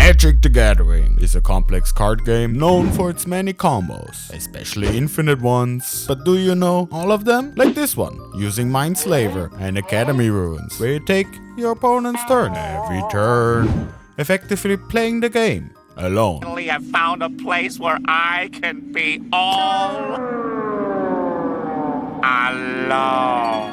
Magic the Gathering is a complex card game known for its many combos, especially infinite ones. But do you know all of them? Like this one, using Mindslaver and Academy Ruins, where you take your opponent's turn every turn, effectively playing the game alone. Finally, I've found a place where I can be all alone.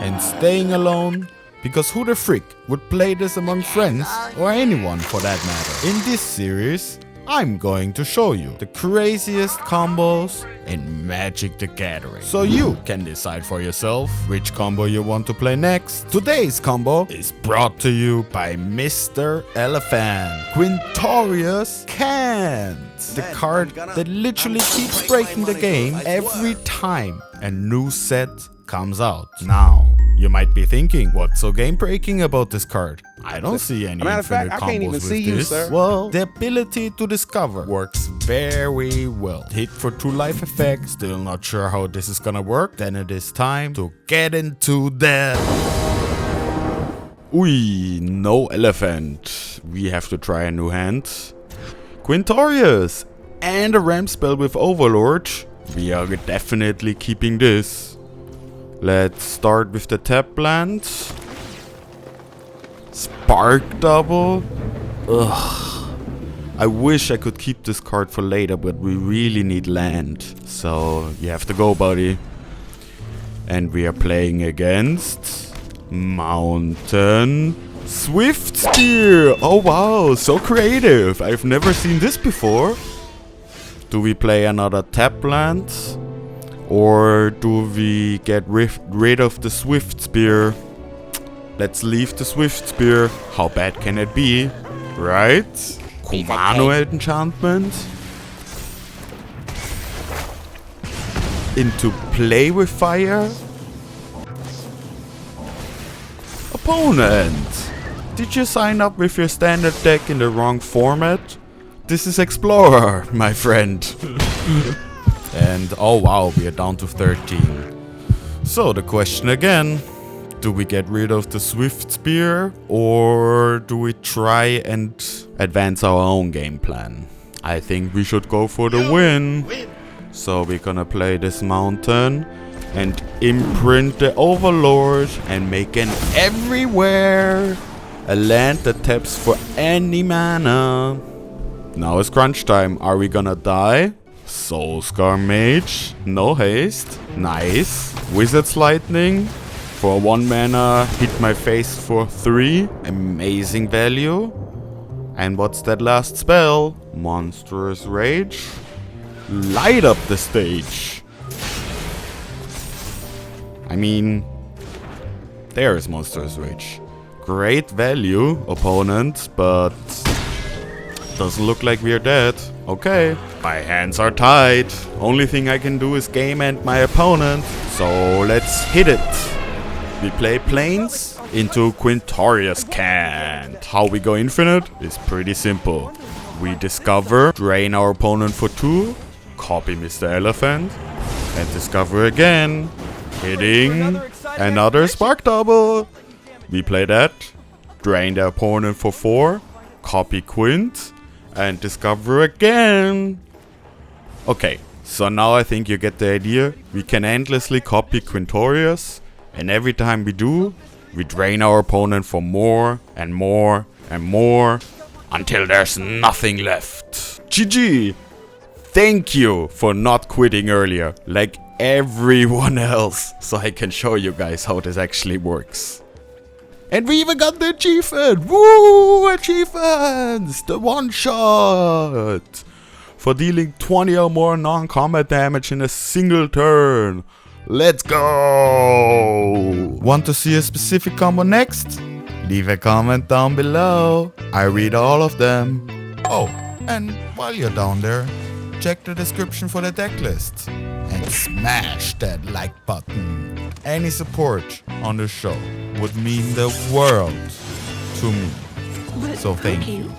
And staying alone, because who the frick would play this among friends or anyone for that matter? In this series, I'm going to show you the craziest combos in Magic the Gathering, so you can decide for yourself which combo you want to play next. Today's combo is brought to you by Mr. Elephant, Quintorius Can't, the card that literally keeps breaking the game every time a new set comes out. Now, you might be thinking, what's so game-breaking about this card? I don't see any infinite combos with this. Well, the ability to discover works very well. Hit for 2 life effect, still not sure how this is gonna work. Then it is time to get into that. Ui, no elephant. We have to try a new hand. Quintorius and a ramp spell with Overlord. We are definitely keeping this. Let's start with the tap land. Spark double. Ugh. I wish I could keep this card for later, but we really need land. So you have to go, buddy. And we are playing against Mountain Swift Spear. Oh wow, so creative. I've never seen this before. Do we play another tap land? Or do we get rid of the Swift Spear? Let's leave the Swift Spear. How bad can it be? Right? Kumano enchantment. Into play with fire. Opponent! Did you sign up with your standard deck in the wrong format? This is Explorer, my friend. And oh wow, we are down to 13. So the question again, do we get rid of the Swift Spear or do we try and advance our own game plan? I think we should go for the win. So we're gonna play this mountain and imprint the Overlord and make an everywhere a land that taps for any mana. Now it's crunch time. Are we gonna die? Soulscar Mage, no haste, nice. Wizard's Lightning, for 1 mana, hit my face for 3, amazing value. And what's that last spell? Monstrous Rage, light up the stage. I mean, there's Monstrous Rage. Great value, opponent, but doesn't look like we are dead. Okay, my hands are tied. Only thing I can do is game end my opponent. So let's hit it. We play Plains into Quintorius Can't. How we go infinite is pretty simple. We discover, drain our opponent for 2, copy Mr. Elephant, and discover again, hitting another spark double. We play that, drain the opponent for 4, copy Quint, and discover again. Okay, so now I think you get the idea. We can endlessly copy Quintorius, and every time we do, we drain our opponent for more and more and more until there's nothing left. GG! Thank you for not quitting earlier, like everyone else, so I can show you guys how this actually works. And we even got the achievement! Woo! Achievements! The one shot! For dealing 20 or more non-combat damage in a single turn. Let's go! Want to see a specific combo next? Leave a comment down below. I read all of them. Oh, and while you're down there, check the description for the deck list. And smash that like button. Any support on the show would mean the world to me. So thank you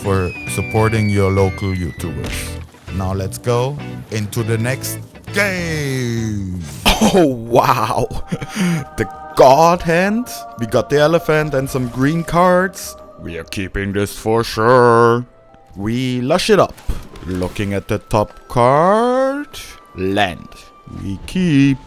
for supporting your local YouTubers. Now let's go into the next game. Oh wow! The God Hand. We got the elephant and some green cards. We are keeping this for sure. We lush it up. Looking at the top card. Land. We keep.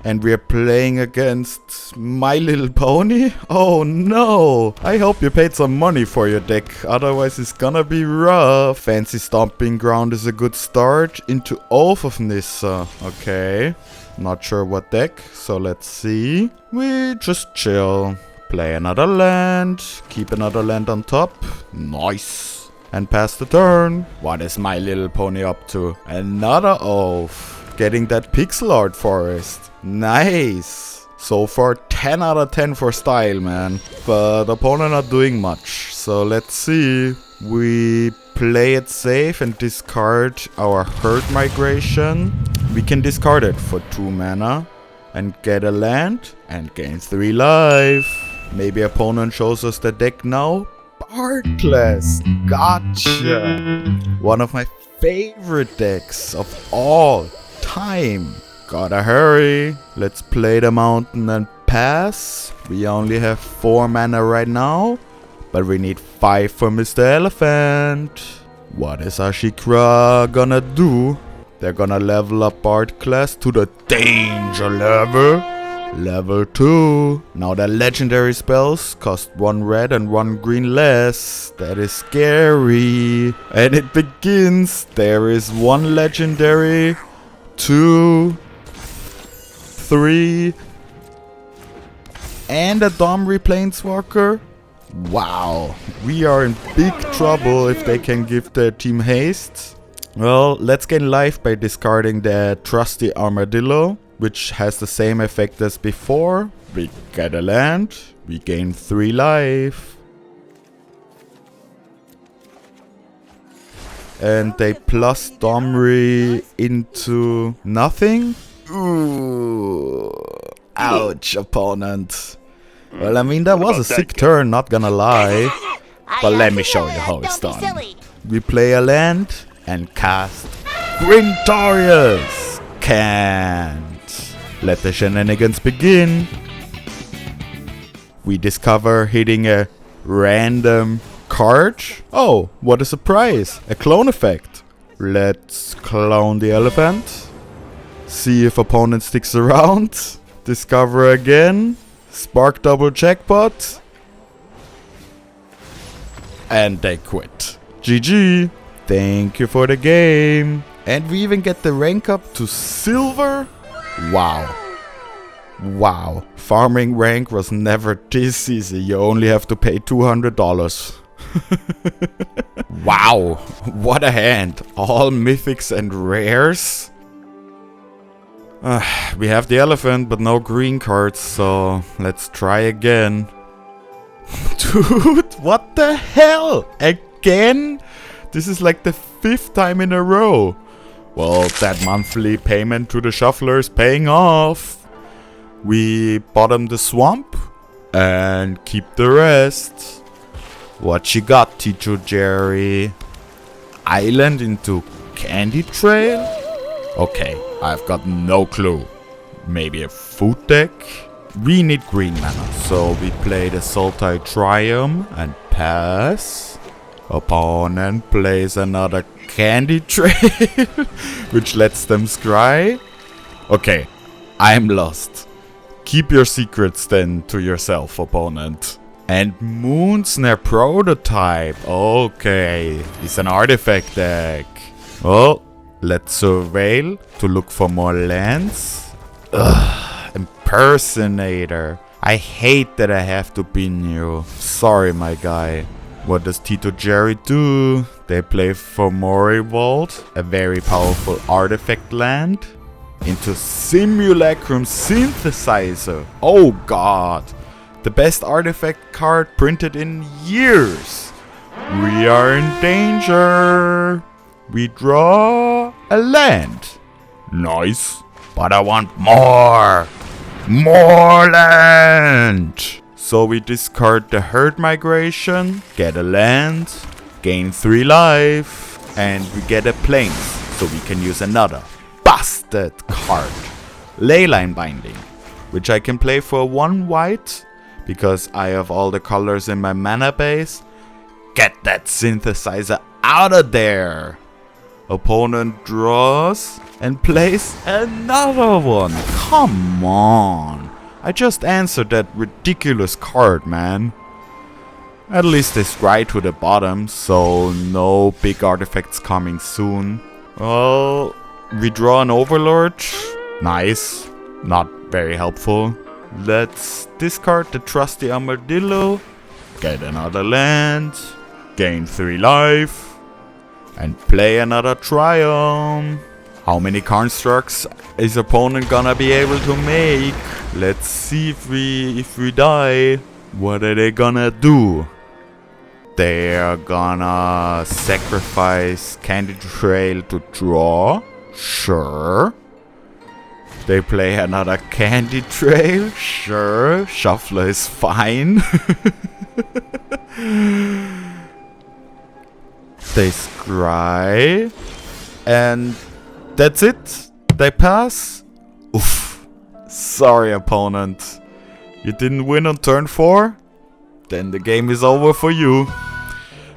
And we're playing against My Little Pony? Oh no! I hope you paid some money for your deck, otherwise it's gonna be rough. Fancy Stomping Ground is a good start into Oath of Nissa. Okay. Not sure what deck, so let's see. We just chill. Play another land. Keep another land on top. Nice. And pass the turn. What is My Little Pony up to? Another Oath. Getting that pixel art forest. Nice. So far 10 out of 10 for style, man. But opponent not doing much. So let's see. We play it safe and discard our Herd Migration. We can discard it for 2 mana. And get a land. And gain 3 life. Maybe opponent shows us the deck now. Decklists. Gotcha. One of my favorite decks of all time. Gotta hurry. Let's play the mountain and pass. We only have 4 mana right now, but we need 5 for Mr. Elephant. What is Ashikra gonna do? They're gonna level up Bard class to the danger level. Level 2. Now the legendary spells cost 1 red and 1 green less. That is scary. And it begins. There is 1 legendary. 2, 3, and a Domri Planeswalker. Wow, we are in big trouble if they can give their team haste. Well, let's gain life by discarding the trusty Armadillo, which has the same effect as before. We get a land, we gain 3 life. And they plus Domri into nothing? Ooh. Ouch, opponent. Well, I mean, that was a sick turn, not gonna lie. But let me show you how it's done. We play a land and cast Grintorius. Can't. Let the shenanigans begin. We discover hitting a random card. Oh, what a surprise. A clone effect. Let's clone the elephant. See if opponent sticks around. Discover again. Spark double jackpot. And they quit. GG. Thank you for the game. And we even get the rank up to silver. Wow. Wow. Farming rank was never this easy. You only have to pay $200. Wow, what a hand. All mythics and rares. We have the elephant, but no green cards, so let's try again. Dude, what the hell? Again? This is like the 5th time in a row. Well, that monthly payment to the shuffler is paying off. We bottom the swamp and keep the rest. What you got, Teacher Jerry? Island into Candy Trail? Okay, I've got no clue. Maybe a food deck? We need green mana, so we play the Sultai Triumph and pass. Opponent plays another Candy Trail, which lets them scry. Okay, I'm lost. Keep your secrets then to yourself, opponent. And Moonsnare Prototype. Okay, it's an artifact deck. Well, let's surveil to look for more lands. Ugh, Impersonator. I hate that I have to pin you. Sorry, my guy. What does Tito Jerry do? They play Fomori Vault, a very powerful artifact land, into Simulacrum Synthesizer. Oh god. The best artifact card printed in years. We are in danger. We draw a land. Nice. But I want more. More land. So we discard the Herd Migration, get a land, gain 3 life, and we get a Plains. So we can use another busted card. Leyline Binding, which I can play for 1 white. Because I have all the colors in my mana base. Get that synthesizer out of there. Opponent draws and plays another one. Come on. I just answered that ridiculous card, man. At least they stride to the bottom, so no big artifacts coming soon. Well, we draw an Overlord. Nice. Not very helpful. Let's discard the trusty Armadillo, get another land, gain 3 life, and play another Triumph. How many constructs is opponent gonna be able to make? Let's see if we die. What are they gonna do? They're gonna sacrifice Candy Trail to draw. Sure. They play another Candy Trail. Sure. Shuffler is fine. They scry. And that's it. They pass. Oof. Sorry, opponent. You didn't win on turn 4? Then the game is over for you.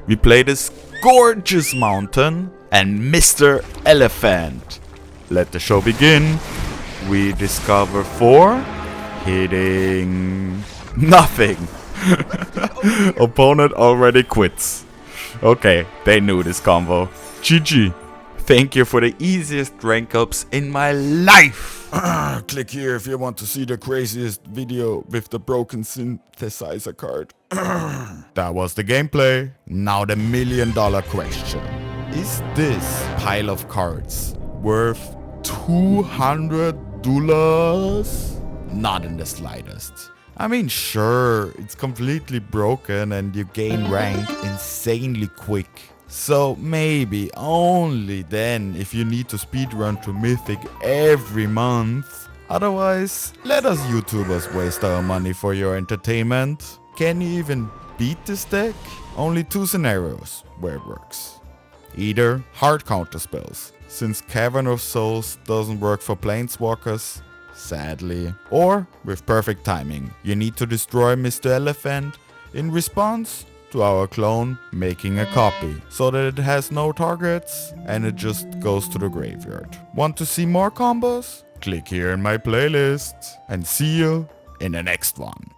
We play this gorgeous mountain and Mr. Elephant. Let the show begin. We discover 4, hitting nothing. Opponent already quits. Okay, they knew this combo. GG. Thank you for the easiest rank ups in my life. Click here if you want to see the craziest video with the broken synthesizer card. That was the gameplay. Now the $1 million question. Is this pile of cards worth $200? Not in the slightest. I mean, sure, it's completely broken and you gain rank insanely quick. So maybe only then if you need to speedrun to Mythic every month. Otherwise, let us YouTubers waste our money for your entertainment. Can you even beat this deck? Only 2 scenarios where it works. Either hard counter spells, since Cavern of Souls doesn't work for Planeswalkers, sadly. Or with perfect timing, you need to destroy Mr. Elephant in response to our clone making a copy, so that it has no targets and it just goes to the graveyard. Want to see more combos? Click here in my playlist and see you in the next one.